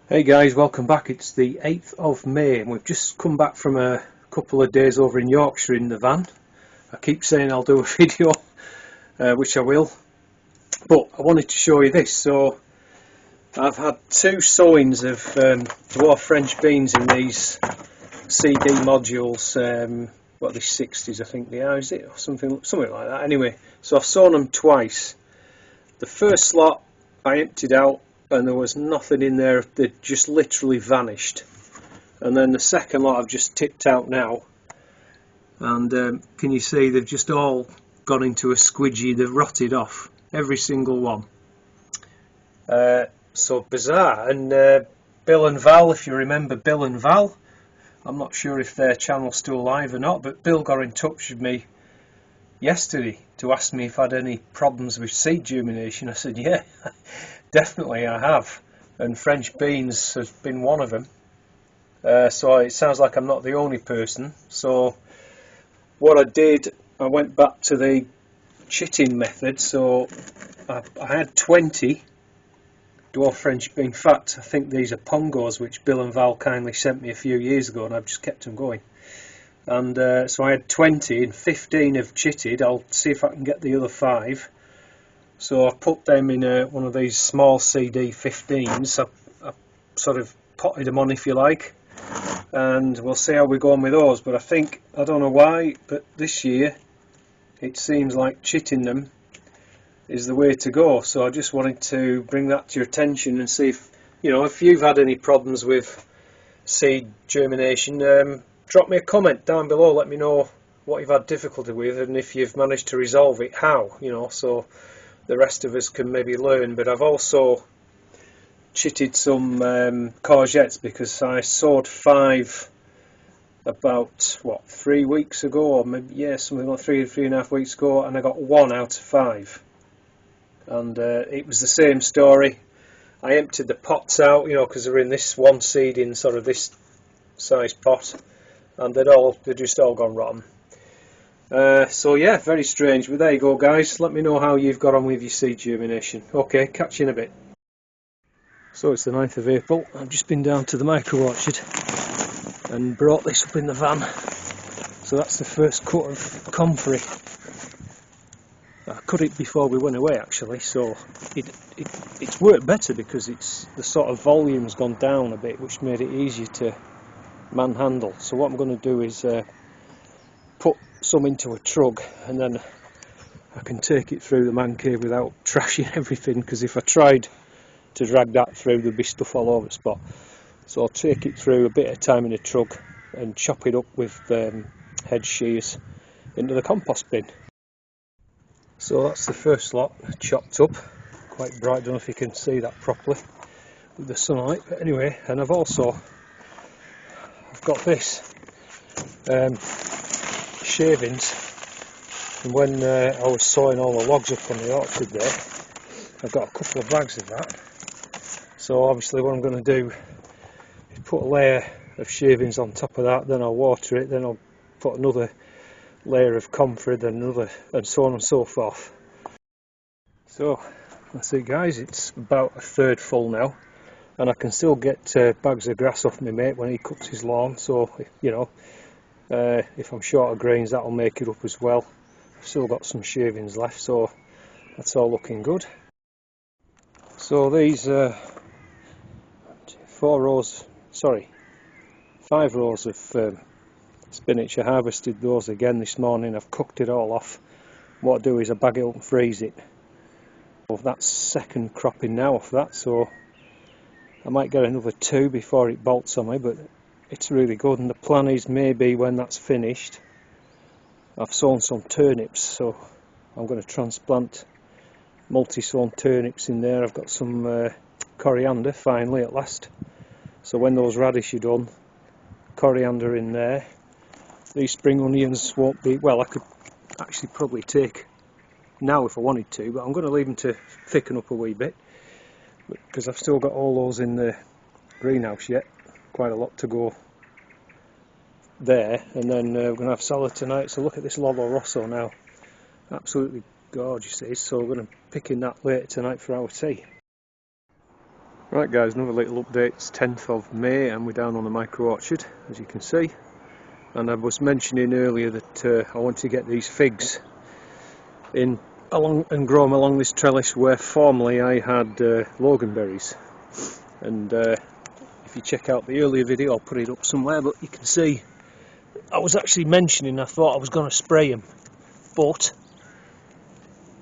Hey guys, welcome back. It's the 8th of May and we've just come back from a couple of days over in Yorkshire in the van. I keep saying I'll do a video, which I will, but I wanted to show you this. So I've had two sowings of Dwarf French beans in these CD modules, what are these 60s I think they are, is it? Or something like that. Anyway, so I've sown them twice. The first slot I emptied out and there was nothing in there, they just literally vanished. And then the second lot I've just tipped out now, and can you see they've just all gone into a squidgy, they've rotted off, every single one. So bizarre. And Bill and Val, if you remember Bill and Val, I'm not sure if their channel's still live or not, but Bill got in touch with me yesterday to ask me if I had any problems with seed germination. I said yeah, definitely I have, and French beans has been one of them. So it sounds like I'm not the only person. So what I did, I went back to the chitting method. So I had 20 Dwarf French beans. In fact, I think these are Pongos, which Bill and Val kindly sent me a few years ago, and I've just kept them going. And so I had 20 and 15 have chitted. I'll see if I can get the other 5. So I've put them in one of these small CD 15s. I sort of potted them on, if you like, and we'll see how we go on with those. But I think, I don't know why, but this year it seems like chitting them is the way to go. So I just wanted to bring that to your attention and see if, you know, if you've had any problems with seed germination. Drop me a comment down below, let me know what you've had difficulty with and if you've managed to resolve it, how, you know, so the rest of us can maybe learn. But I've also chitted some courgettes, because I sowed 5 about, what, 3 weeks ago, or maybe, yeah, something like 3.5 weeks ago, and I got 1 out of 5. And it was the same story. I emptied the pots out, you know, because they're in this one seed in sort of this size pot, and they'd just all gone rotten. So yeah, very strange, but there you go guys. Let me know how you've got on with your seed germination. Okay, catch you in a bit. So it's the 9th of April. I've just been down to the micro orchard and brought this up in the van. So that's the first cut of comfrey. I cut it before we went away actually, so it's worked better because the sort of volume's gone down a bit, which made it easier to manhandle. So what I'm going to do is put some into a trug, and then I can take it through the man cave without trashing everything, because if I tried to drag that through there'd be stuff all over the spot. So I'll take it through a bit of time in a trug and chop it up with head shears into the compost bin. So that's the first lot chopped up, quite bright. I don't know if you can see that properly with the sunlight, but anyway. And I've got this shavings, and when I was sawing all the logs up on the orchard there, I've got a couple of bags of that. So obviously what I'm going to do is put a layer of shavings on top of that, then I'll water it, then I'll put another layer of comfrey, then another, and so on and so forth. So that's it guys, it's about a third full now, and I can still get bags of grass off my mate when he cuts his lawn. So you know, if I'm short of grains, that'll make it up as well. I've still got some shavings left, so that's all looking good. So these 5 rows of spinach, I harvested those again this morning. I've cooked it all off. What I do is I bag it up and freeze it. Well, that's second cropping now off that, so I might get another 2 before it bolts on me, but it's really good. And the plan is, maybe when that's finished, I've sown some turnips, so I'm going to transplant multi-sown turnips in there. I've got some coriander finally at last, so when those radish are done, coriander in there. These spring onions won't be, well, I could actually probably take now if I wanted to, but I'm going to leave them to thicken up a wee bit, because I've still got all those in the greenhouse yet, quite a lot to go there. And then we're going to have salad tonight. So look at this Lolo Rosso now, absolutely gorgeous it is. So we're going to pick in that later tonight for our tea. Right guys, another little update. It's 10th of May and we're down on the micro orchard, as you can see. And I was mentioning earlier that I want to get these figs in along and grow them along this trellis where formerly I had Loganberries. And if you check out the earlier video, I'll put it up somewhere, but you can see I was actually mentioning I thought I was going to spray them, but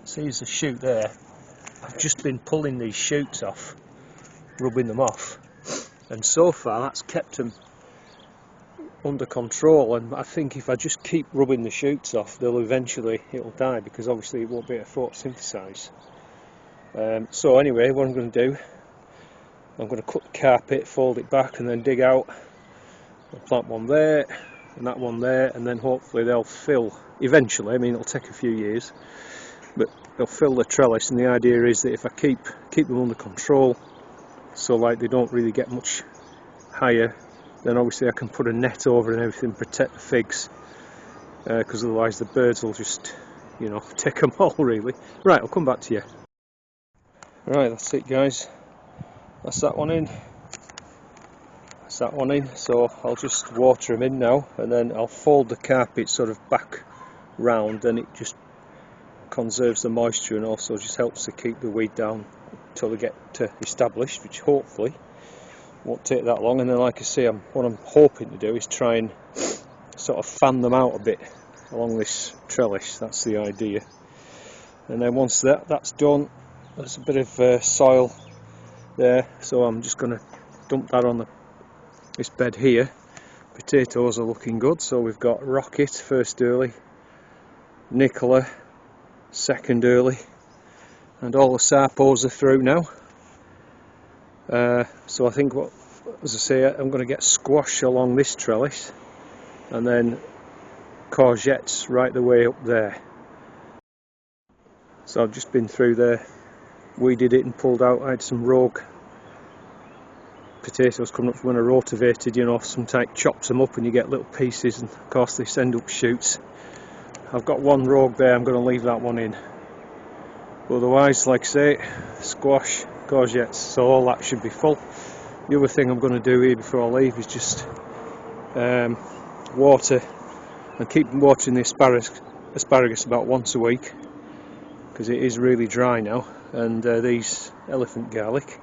see there's a shoot there. I've just been pulling these shoots off, rubbing them off, and so far that's kept them under control. And I think if I just keep rubbing the shoots off, it'll die, because obviously it won't be able to photosynthesize. So anyway, what I'm going to do, I'm going to cut the carpet, fold it back, and then dig out. I'll plant one there and that one there, and then hopefully they'll fill eventually. I mean, it'll take a few years, but they'll fill the trellis. And the idea is that if I keep them under control, so like they don't really get much higher, then obviously I can put a net over and everything, protect the figs, because otherwise the birds will just, you know, take them all really. Right, I'll come back to you. Right, that's it guys, that's that one in, that's that one in. So I'll just water them in now, and then I'll fold the carpet sort of back round, and it just conserves the moisture and also just helps to keep the weed down until they get established, which hopefully won't take that long. And then, like I say, what I'm hoping to do is try and sort of fan them out a bit along this trellis. That's the idea. And then once that's done, there's a bit of soil there, so I'm just going to dump that on this bed here. Potatoes are looking good, so we've got Rocket first early, Nicola second early, and all the sarpos are through now. So I think, as I say, I'm going to get squash along this trellis, and then courgettes right the way up there. So I've just been through there, weeded it and pulled out. I had some rogue potatoes coming up from when I rotivated, you know, some type chops them up and you get little pieces, and of course they send up shoots. I've got one rogue there, I'm going to leave that one in. Otherwise, like I say, squash, courgettes, so all that should be full. The other thing I'm going to do here before I leave is just water, and keep watering the asparagus about once a week, because it is really dry now. And these elephant garlic,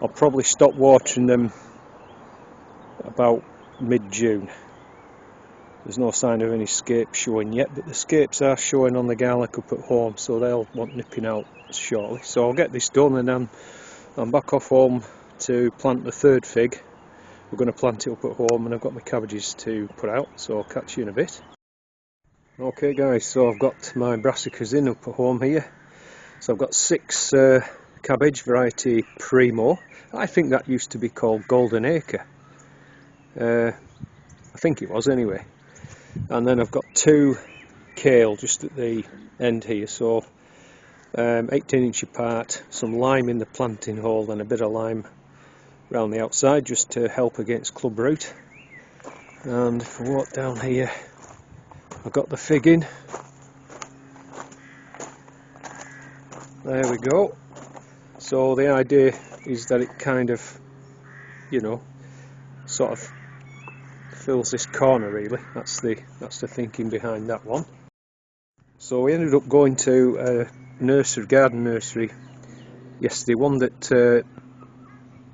I'll probably stop watering them about mid-June. There's no sign of any scapes showing yet, but the scapes are showing on the garlic up at home, so they'll want nipping out shortly. So I'll get this done, and then I'm back off home to plant the third fig. We're going to plant it up at home, and I've got my cabbages to put out, so I'll catch you in a bit. Okay guys, so I've got my brassicas in up at home here. So I've got 6 cabbage, variety Primo. I think that used to be called Golden Acre. I think it was anyway. And then I've got 2 kale just at the end here, so 18-inch apart, some lime in the planting hole and a bit of lime around the outside just to help against club root. And if I walk down here, I've got the fig in. There we go. So the idea is that it kind of, you know, sort of fills this corner really. That's the thinking behind that one. So we ended up going to a garden nursery yesterday, one that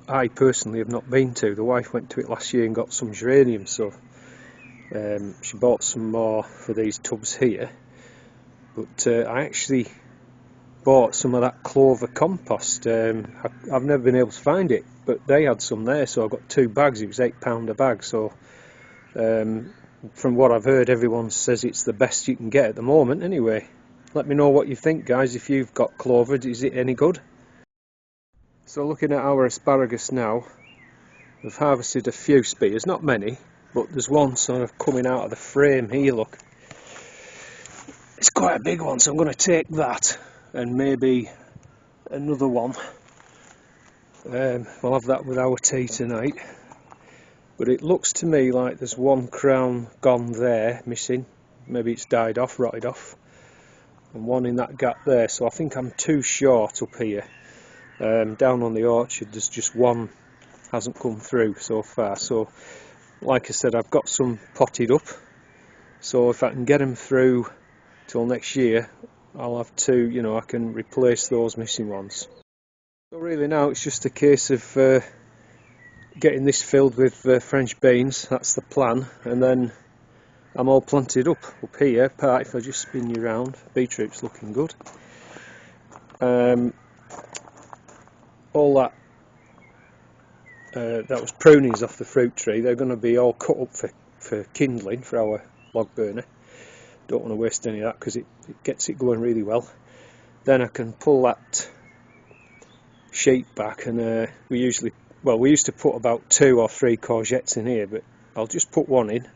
I personally have not been to. The wife went to it last year and got some geraniums, so she bought some more for these tubs here. But I actually bought some of that clover compost. I've never been able to find it, but they had some there, so I got 2 bags. It was £8 a bag. So from what I've heard, everyone says it's the best you can get at the moment. Anyway, let me know what you think guys, if you've got clover. Is it any good? So looking at our asparagus now, we've harvested a few spears, not many, but there's one sort of coming out of the frame here, look. It's quite a big one, so I'm going to take that and maybe another one. We'll have that with our tea tonight. But it looks to me like there's one crown gone there, missing. Maybe it's died off, rotted off. And one in that gap there, so I think I'm too short up here. Down on the orchard there's just one hasn't come through so far, so like I said, I've got some potted up, so if I can get them through till next year, I'll have two, you know, I can replace those missing ones. So really now it's just a case of getting this filled with French beans, that's the plan, and then I'm all planted up here. Apart if I just spin you around, beetroot's looking good. All that was prunings off the fruit tree, they're going to be all cut up for kindling for our log burner. Don't want to waste any of that because it gets it going really well. Then I can pull that sheet back, and we used to put about 2 or 3 courgettes in here, but I'll just put one in,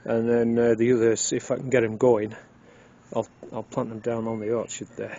and then the others, if I can get them going, I'll plant them down on the orchard there.